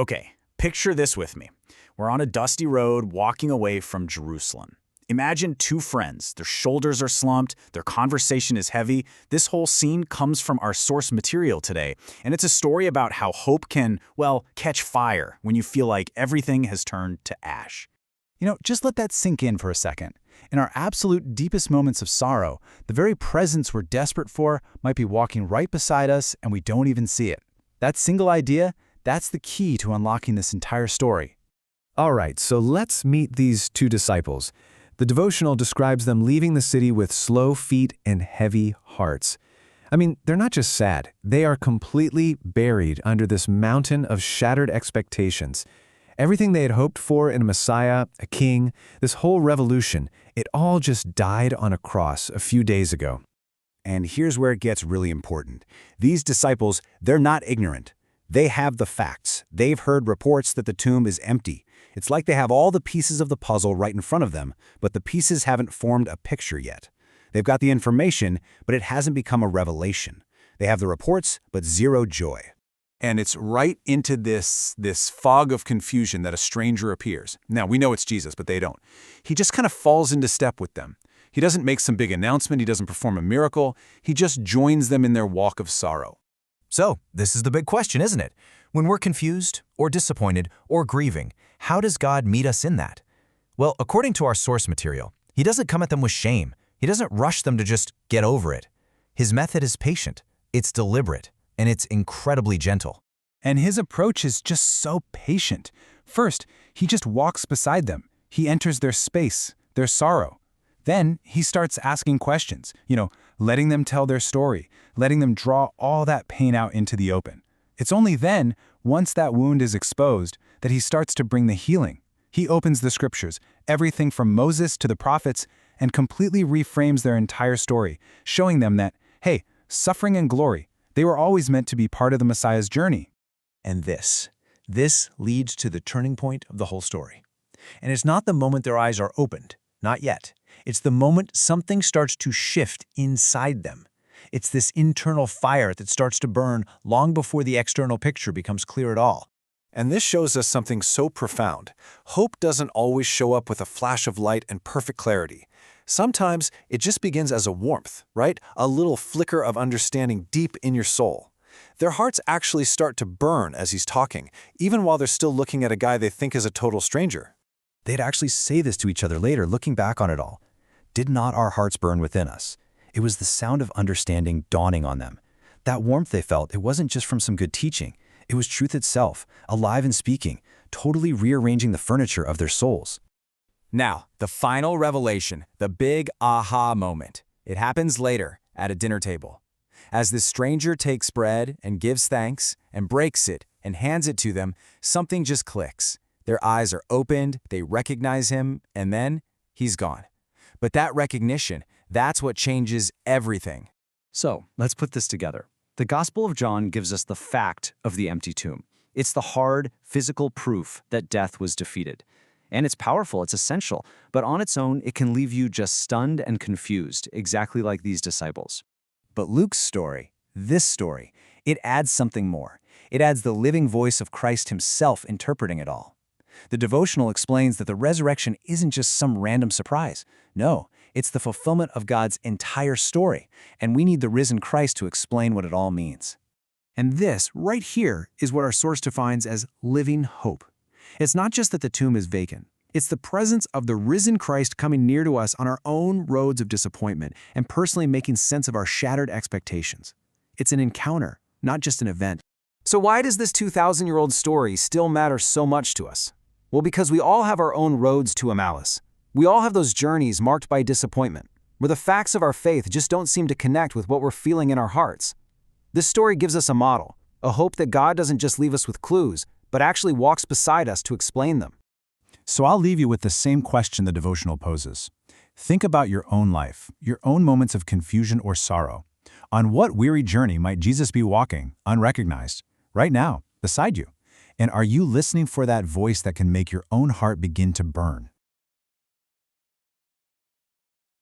Okay, picture this with me. We're on a dusty road walking away from Jerusalem. Imagine two friends. Their shoulders are slumped, their conversation is heavy. This whole scene comes from our source material today, and it's a story about how hope can, well, catch fire when you feel like everything has turned to ash. Just let that sink in for a second. In our absolute deepest moments of sorrow, the very presence we're desperate for might be walking right beside us and we don't even see it. That single idea, that's the key to unlocking this entire story. All right, so let's meet these two disciples. The devotional describes them leaving the city with slow feet and heavy hearts. I mean, they're not just sad, they are completely buried under this mountain of shattered expectations. Everything they had hoped for in a Messiah, a king, this whole revolution, it all just died on a cross a few days ago. And here's where it gets really important. These disciples, they're not ignorant. They have the facts. They've heard reports that the tomb is empty. It's like they have all the pieces of the puzzle right in front of them, but the pieces haven't formed a picture yet. They've got the information, but it hasn't become a revelation. They have the reports, but zero joy. And it's right into this fog of confusion that a stranger appears. Now, we know it's Jesus, but they don't. He just kind of falls into step with them. He doesn't make some big announcement. He doesn't perform a miracle. He just joins them in their walk of sorrow. So, this is the big question, isn't it? When we're confused, or disappointed, or grieving, how does God meet us in that? Well, according to our source material, He doesn't come at them with shame. He doesn't rush them to just get over it. His method is patient, it's deliberate, and it's incredibly gentle. And his approach is just so patient. First, he just walks beside them. He enters their space, their sorrow. Then he starts asking questions, letting them tell their story, letting them draw all that pain out into the open. It's only then, once that wound is exposed, that he starts to bring the healing. He opens the scriptures, everything from Moses to the prophets, and completely reframes their entire story, showing them that, hey, suffering and glory, they were always meant to be part of the Messiah's journey. And this leads to the turning point of the whole story. And it's not the moment their eyes are opened, not yet. It's the moment something starts to shift inside them. It's this internal fire that starts to burn long before the external picture becomes clear at all. And this shows us something so profound. Hope doesn't always show up with a flash of light and perfect clarity. Sometimes it just begins as a warmth, right? A little flicker of understanding deep in your soul. Their hearts actually start to burn as he's talking, even while they're still looking at a guy they think is a total stranger. They'd actually say this to each other later, looking back on it all. Did not our hearts burn within us? It was the sound of understanding dawning on them. That warmth they felt, it wasn't just from some good teaching. It was truth itself, alive and speaking, totally rearranging the furniture of their souls. Now, the final revelation, the big aha moment. It happens later, at a dinner table. As this stranger takes bread and gives thanks and breaks it and hands it to them, something just clicks. Their eyes are opened, they recognize him, and then he's gone. But that recognition, that's what changes everything. So, let's put this together. The Gospel of John gives us the fact of the empty tomb. It's the hard, physical proof that death was defeated. And it's powerful, it's essential, but on its own, it can leave you just stunned and confused, exactly like these disciples. But Luke's story, this story, it adds something more. It adds the living voice of Christ himself interpreting it all. The devotional explains that the resurrection isn't just some random surprise. No, it's the fulfillment of God's entire story, and we need the risen Christ to explain what it all means. And this, right here, is what our source defines as living hope. It's not just that the tomb is vacant. It's the presence of the risen Christ coming near to us on our own roads of disappointment and personally making sense of our shattered expectations. It's an encounter, not just an event. So why does this 2,000-year-old story still matter so much to us? Well, because we all have our own roads to Emmaus. We all have those journeys marked by disappointment, where the facts of our faith just don't seem to connect with what we're feeling in our hearts. This story gives us a model, a hope that God doesn't just leave us with clues, but actually walks beside us to explain them. So I'll leave you with the same question the devotional poses. Think about your own life, your own moments of confusion or sorrow. On what weary journey might Jesus be walking, unrecognized, right now, beside you? And are you listening for that voice that can make your own heart begin to burn?